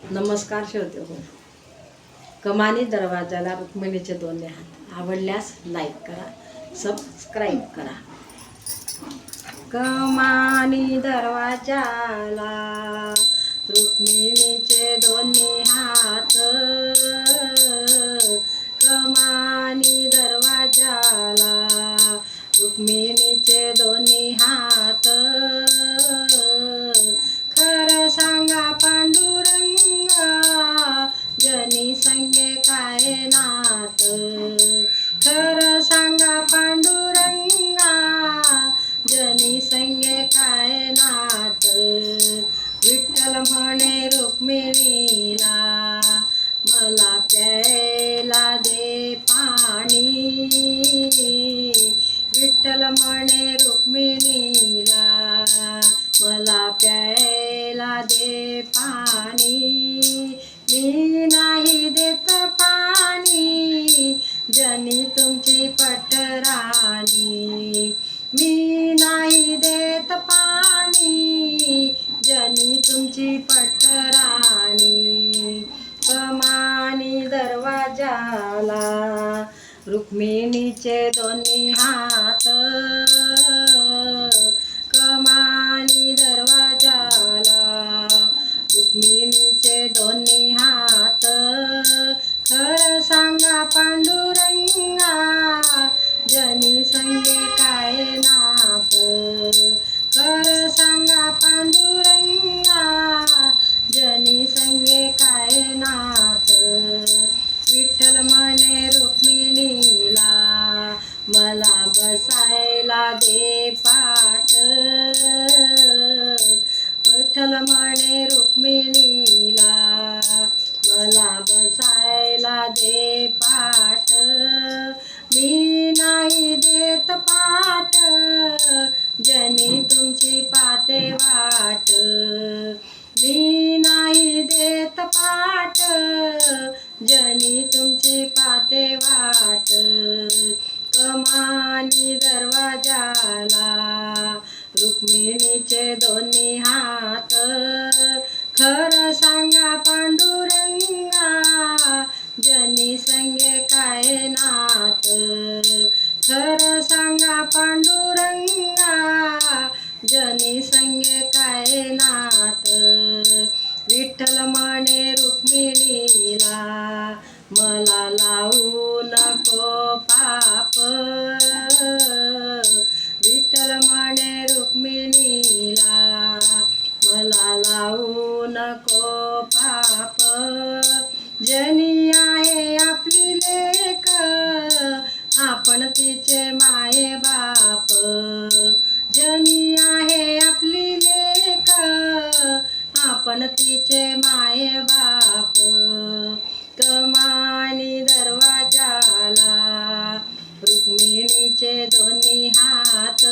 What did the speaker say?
नमस्कार श्रोते हो. कमानी दरवाजाला रुक्मिणीचे दोन्ही हात आवडल्यास लाईक करा, सबस्क्राईब करा. कमानी दरवाजाला रुक्मिणीचे दोन्ही हात, कमानी दरवाजाला रुक्मिणीचे दोन्ही हात. खरं सांगा पांडुरंगा, जनी संगे काय नात. खरं सांगा पांडुरंगा, जनी संगे काय नात. विठ्ठल म्हणे रुक्मिणीला, मला प्यायला दे पाणी. विठ्ठल म्हणे रुक्मिणीला, मला प्यायला दे पाणी. मी नाही देत पाणी, जनी तुमची पटराणी. मी नाही देत पाणी, जनी तुमची पटराणी. कमानी दरवाजाला रुक्मिणीचे दोन्ही हात, कमानी दरवाजाला रुक्मिणीचे दोन्ही हात. खरं सांगा पांडुरंगा, जनी संगे काय नात. खरं सांगा पांडुरंगा, जनी संगे काय नात. विठ्ठल म्हणे रुक्मिणीला, मला बसायला दे पाट. विठ्ठल म्हणे रुक्मिणीला, मला बसायला दे पाट. मी नाही देत पाट, जनी तुमची पाते वाट. मी नाही देत पाट, जनी तुमची पाते वाट. कमानी दरवाजाला रुक्मिणीचे दोन्ही हात. खरं सांगा पांडुरंगा, जनी संगे काय नात. खरं सांगा पांडुरंगा, जनी संगे काय नात. विठ्ठल म्हणे रुक्मिणीला, मला लावू नको पाप. विठ्ठल म्हणे रुक्मिणीला, मला लावू नको पाप. जनी आहे आपली लेक, आपण तिचे माये बाप. जनी आहे आपली लेक, आपण तिचे माये बाप. कमानी दरवाजाला रुक्मिणीचे दोन्ही हात,